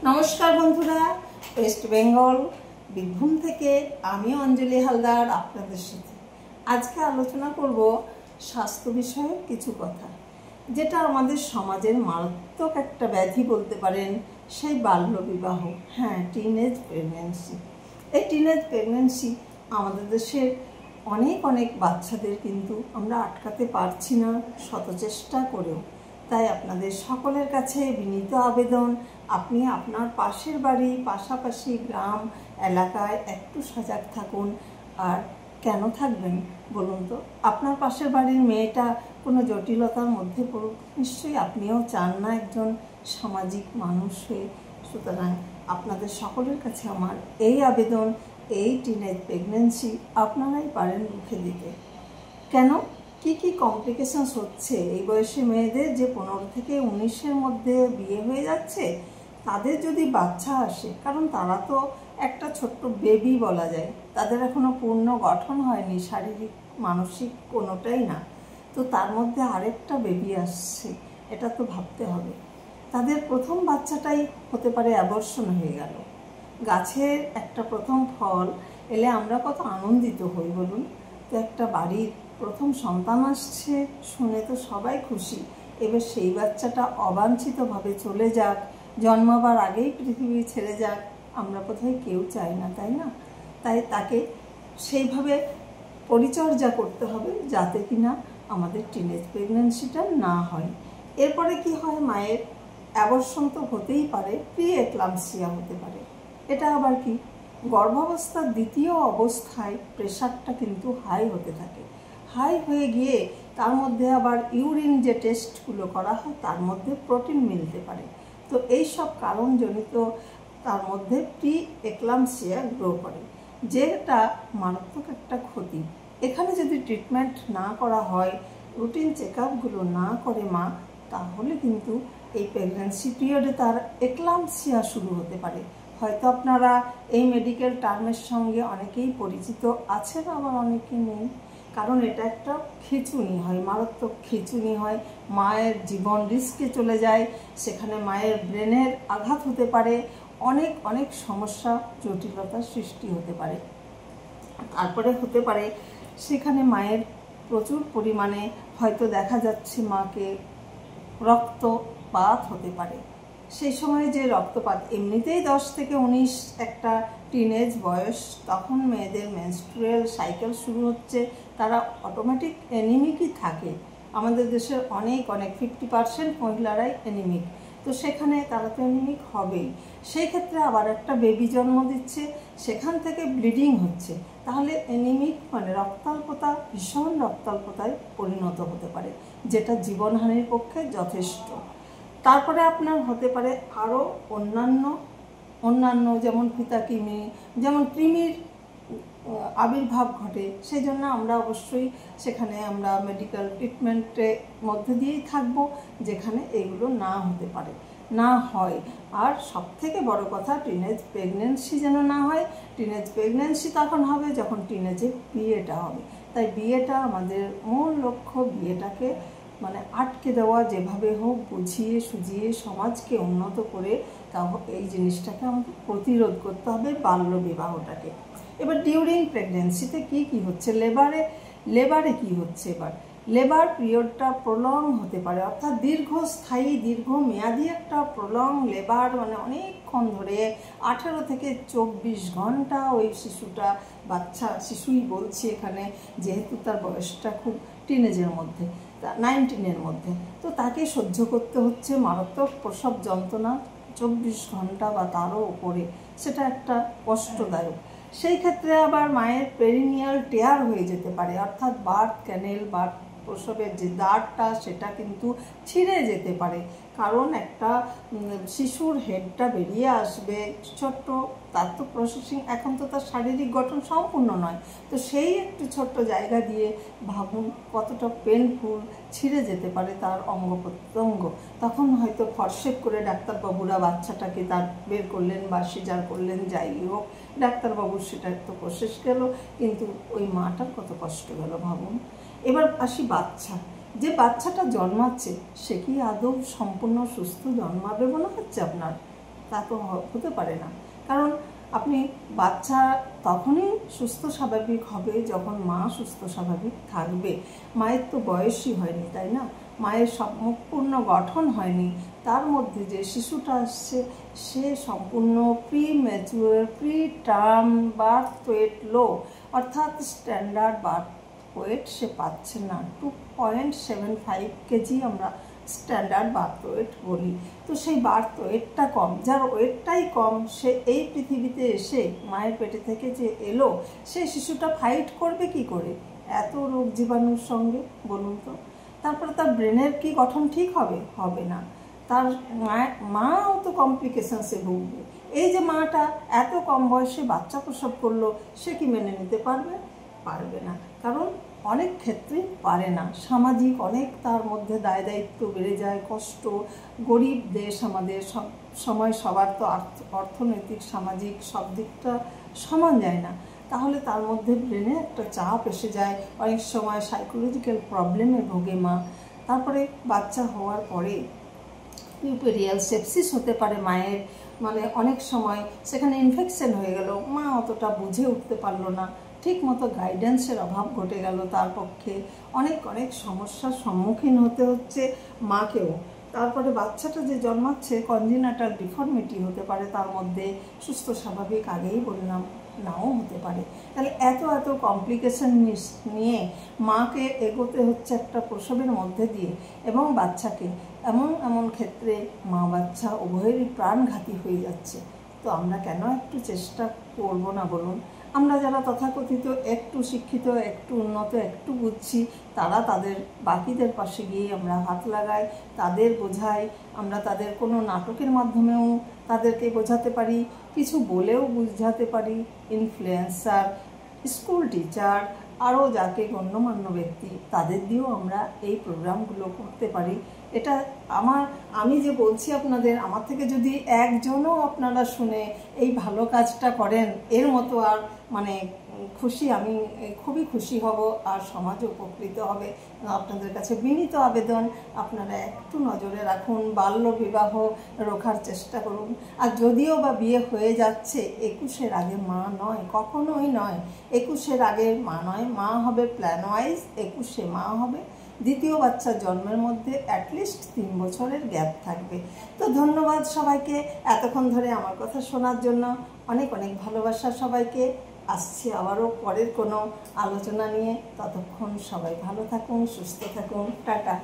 নমস্কার বন্ধুরা, ওয়েস্ট বেঙ্গল বীরভূম থেকে আমি অঞ্জলি হালদার আপনাদের সাথে আজকে আলোচনা করব স্বাস্থ্য বিষয়ে কিছু কথা, যেটা আমাদের সমাজের মারাত্মক একটা ব্যাধি বলতে পারেন, সেই বাল্যবিবাহ। হ্যাঁ, টিনেজ প্রেগন্যান্সি। এই টিনেজ প্রেগন্যান্সি আমাদের দেশের অনেক বাচ্চাদের কিন্তু আমরা আটকাতে পারছি না শত চেষ্টা করেও। তাই আপনাদের সকলের কাছে বিনীত আবেদন, আপনি আপনার পাশের বাড়ি, পাশাপাশি গ্রাম এলাকায় একটু সজাগ থাকুন। আর কেন থাকবেন বলুন তো? আপনার পাশের বাড়ির মেয়েটা কোনো জটিলতার মধ্যে পড়ুক, নিশ্চয়ই আপনিও চান না একজন সামাজিক মানুষ হয়ে। সুতরাং আপনাদের সকলের কাছে আমার এই আবেদন, এই টিনেজ প্রেগন্যান্সি আপনারাই পারেন রুখে দিতে। কেন, কি কমপ্লিকেশনস হচ্ছে এই বয়সী মেয়েদের, যে 15 থেকে 19-এর মধ্যে বিয়ে হয়ে যাচ্ছে, তাদের যদি বাচ্চা আসে, কারণ তারা তো একটা ছোট্ট বেবি বলা যায়, তাদের এখনো পূর্ণ গঠন হয়নি, শারীরিক মানসিক কোনোটাই না, তো তার মধ্যে আরেকটা বেবি আসছে, এটা তো ভাবতে হবে। তাদের প্রথম বাচ্চাটাই হতে পারে অ্যাবর্শন হয়ে গেল। গাছের একটা প্রথম ফল এলে আমরা কত আনন্দিত হই বলুন। তো একটা বাড়ির প্রথম সন্তান আসছে শুনে তো সবাই খুশি। এবার সেই বাচ্চাটা অবাঞ্ছিতভাবে চলে যাক, জন্মাবার আগেই পৃথিবী ছেড়ে যাক, আমরা কোথায় কেউ চাই না, তাই না? তাই তাকে সেইভাবে পরিচর্যা করতে হবে যাতে কিনা আমাদের টিনেজ প্রেগন্যান্সিটা না হয়। এরপরে কি হয়, মায়ের অ্যাবর্শন তো হতেই পারে, প্রি এক্লাম্পসিয়া হতে পারে। এটা আবার কি, গর্ভাবস্থার দ্বিতীয় অবস্থায় প্রেশারটা কিন্তু হাই হতে থাকে। হাই হয়ে গিয়ে তার মধ্যে আবার ইউরিন যে টেস্টগুলো করা হয় তার মধ্যে প্রোটিন মিলতে পারে। তো এই সব কারণজনিত তার মধ্যে প্রি এক্লাম্পসিয়া গ্রো করে, যেটা মারাত্মক একটা ক্ষতি। এখানে যদি ট্রিটমেন্ট না করা হয়, রুটিন চেক আপগুলো না করে মা, তাহলে কিন্তু এই প্রেগন্যান্সি পিরিয়ডে তার এক্লাম্পসিয়া শুরু হতে পারে। হয়তো আপনারা এই মেডিকেল টার্মের সঙ্গে অনেকেই পরিচিত আছেন, আবার অনেকে নেই। কারণ এটা একটা খিঁচুনি হয়, মারাত্মক খিঁচুনি হয়, মায়ের জীবন রিস্কে চলে যায়, সেখানে মায়ের ব্রেনের আঘাত হতে পারে, অনেক সমস্যা জটিলতার সৃষ্টি হতে পারে। তারপরে হতে পারে সেখানে মায়ের প্রচুর পরিমাণে হয়তো দেখা যাচ্ছে মাকে রক্তপাত হতে পারে। সেই সময় যে রক্তপাত, এমনিতেই 10 থেকে 19 একটা টিনেজ বয়স, তখন মেয়েদের মেনস্ট্রুয়াল সাইকেল শুরু হচ্ছে, তারা অটোমেটিক অ্যানিমিকই থাকে। আমাদের দেশের অনেক 50% মহিলারাই অ্যানিমিক, তো সেখানে তারা তো অ্যানিমিক হবেই। সেই ক্ষেত্রে আবার একটা বেবি জন্ম দিচ্ছে, সেখান থেকে ব্লিডিং হচ্ছে, তাহলে অ্যানিমিক মানে রক্তাল্পতা, ভীষণ রক্তাল্পতায় পরিণত হতে পারে, যেটা জীবনহানির পক্ষে যথেষ্ট। তারপরে আপনার হতে পারে আরও অন্যান্য যেমন পিতাকৃমি, যেমন কৃমির আবির্ভাব ঘটে। সেই জন্য আমরা অবশ্যই সেখানে আমরা মেডিকেল ট্রিটমেন্টের মধ্যে দিয়েই থাকবো, যেখানে এগুলো না হতে পারে, না হয়। আর সবথেকে বড় কথা, টিনেজ প্রেগন্যান্সি যেন না হয়। টিনেজ প্রেগন্যান্সি তখন হবে যখন টিনেজে বিয়েটা হবে। তাই বিয়েটা আমাদের মূল লক্ষ্য, বিয়েটাকে মানে আটকে দেওয়া, যেভাবে হোক বুঝিয়ে সুঝিয়ে সমাজকে উন্নত করে তাও এই জিনিসটাকে আমাদের প্রতিরোধ করতে হবে, বাল্য বিবাহটাকে। এবার ডিউরিং প্রেগন্যান্সিতে কি হচ্ছে, লেবারে কি হচ্ছে, এবার লেবার পিরিয়ডটা প্রলং হতে পারে, অর্থাৎ দীর্ঘস্থায়ী দীর্ঘমেয়াদী একটা প্রলং লেবার, মানে অনেকক্ষণ ধরে 18 থেকে 24 ঘন্টা ওই শিশুই বলছি এখানে, যেহেতু তার বয়সটা খুব টিনেজের মধ্যে, 19-এর মধ্যে, তো তাকে সহ্য করতে হচ্ছে মারাত্মক প্রসব যন্ত্রণা 24 ঘন্টা বা তারও উপরে। সেটা একটা কষ্টদায়ক। সেই ক্ষেত্রে আবার মায়ের পেরিনিয়াল টেয়ার হয়ে যেতে পারে, অর্থাৎ বার্থ ক্যানেল বা প্রসবের যে দ্বারটা সেটা কিন্তু ছিঁড়ে যেতে পারে। কারণ একটা শিশুর হেডটা বেরিয়ে আসবে ছোট্ট, তার তো প্রসেসিং, এখন তো তার শারীরিক গঠন সম্পূর্ণ নয়, তো সেই একটু ছোট্ট জায়গা দিয়ে ভাবুন কতটা পেনফুল, ছিঁড়ে যেতে পারে তার অঙ্গ প্রত্যঙ্গ। তখন হয়তো ফরসেপ করে ডাক্তারবাবুরা বাচ্চাটাকে তার বের করলেন বা সিজার করলেন, যাই হোক, ডাক্তারবাবুর সেটা তো প্রসেস গেল, কিন্তু ওই মাটার কত কষ্ট গেল ভাবুন। এবার আসি বাচ্চা, যে বাচ্চাটা জন্মাচ্ছে সে কি আদৌ সম্পূর্ণ সুস্থ জন্মাবে মনে হচ্ছে আপনার? তা তো হতে পারে না। কারণ আপনি বাচ্চা তখনই সুস্থ স্বাভাবিক হবে যখন মা সুস্থ স্বাভাবিক থাকবে। মায়ের তো বয়সই হয়নি, তাই না? মায়ের সম্পূর্ণ গঠন হয়নি, তার মধ্যে যে শিশুটা আসছে সে সম্পূর্ণ প্রি টার্ম বার্থ ওয়েট লো, অর্থাৎ স্ট্যান্ডার্ড বার্থ ওয়েট সে পাচ্ছে না। 2.75 কেজি আমরা স্ট্যান্ডার্ড বার্থ ওয়েট বলি। তো সেই বার্থ ওয়েটটা কম, যার ওয়েটটাই কম, সে এই পৃথিবীতে এসে মায়ের পেটে থেকে যে এলো, সেই শিশুটা ফাইট করবে কি করে এত রোগ জীবাণুর সঙ্গে, বলুন তো? তারপরে তার ব্রেনের কি গঠন ঠিক হবে? হবে না। তার মাও তো কমপ্লিকেশনসে ভুগবে। এই যে মাটা এত কম বয়সে বাচ্চা প্রসব করলো, সে কি মেনে নিতে পারবে? পারবে না। কারণ অনেক ক্ষেত্রে পারে না। সামাজিক অনেক তার মধ্যে দায় দায়িত্ব বেড়ে যায়, কষ্ট। গরিব দেশ আমাদের, সব সময় সবার তো অর্থনৈতিক সামাজিক সব দিকটা সমান যায় না। তাহলে তার মধ্যে ব্রেনে একটা চাপ এসে যায়, অনেক সময় সাইকোলজিক্যাল প্রবলেমে ভোগে মা। তারপরে বাচ্চা হওয়ার পরে পিউপেরিয়াল সেপসিস হতে পারে মায়ের, মানে অনেক সময় সেখানে ইনফেকশন হয়ে গেল, মা অতটা বুঝে উঠতে পারলো না, ঠিক মতো গাইডেন্সের অভাব ঘটে গেল, তার পক্ষে অনেক অনেক সমস্যার সম্মুখীন হতে হচ্ছে মাকেও। তারপরে বাচ্চাটা যে জন্মাচ্ছে কনজেনিটাল ডিফর্মিটি হতে পারে, তার মধ্যে সুস্থ স্বাভাবিক আগেই বললাম নাও হতে পারে। তাহলে এত এত কমপ্লিকেশন নিয়ে মাকে এগোতে হচ্ছে একটা প্রসবের মধ্যে দিয়ে, এবং বাচ্চাকে এমন এমন ক্ষেত্রে মা বাচ্চা উভয়েরই প্রাণঘাতী হয়ে যাচ্ছে। তো আমরা কেন একটু চেষ্টা করব না বলুন? আমরা যারা তথাকথিত একটু শিক্ষিত, একটু উন্নত, একটু বুঝছি, তারা তাদের বাকিদের পাশে গিয়ে আমরা হাত লাগাই, তাদের বোঝাই, আমরা তাদের কোনো নাটকের মাধ্যমেও তাদেরকে বোঝাতে পারি, কিছু বলেও বুঝাতে পারি। ইনফ্লুয়েন্সার, স্কুল টিচার, আরও যাকে গণ্যমান্য ব্যক্তি, তাদের দিয়েও আমরা এই প্রোগ্রামগুলো করতে পারি। এটা আমি যে বলছি আপনাদের, আমার থেকে যদি একজনও আপনারা শুনে এই ভালো কাজটা করেন, এর মতো আর মানে খুশি, আমি খুবই খুশি হব, আর সমাজ উপকৃত হবে। আপনাদের কাছে বিনীত আবেদন, আপনারা একটু নজরে রাখুন, বাল্য বিবাহ রোখার চেষ্টা করুন। আর যদিও বা বিয়ে হয়ে যাচ্ছে, 21-এর আগে মা নয়, কখনোই নয়। 21-এর আগে মা নয়, মা হবে প্ল্যান ওয়াইজ, 21-এ মা হবে। দ্বিতীয় বাচ্চার জন্মের মধ্যে অ্যাটলিস্ট 3 বছরের গ্যাপ থাকবে। তো ধন্যবাদ সবাইকে এতক্ষণ ধরে আমার কথা শোনার জন্য। অনেক অনেক ভালোবাসা সবাইকে। আসছি আবারও পরের কোনো আলোচনা নিয়ে। ততক্ষণ সবাই ভালো থাকুন, সুস্থ থাকুন। টাটা।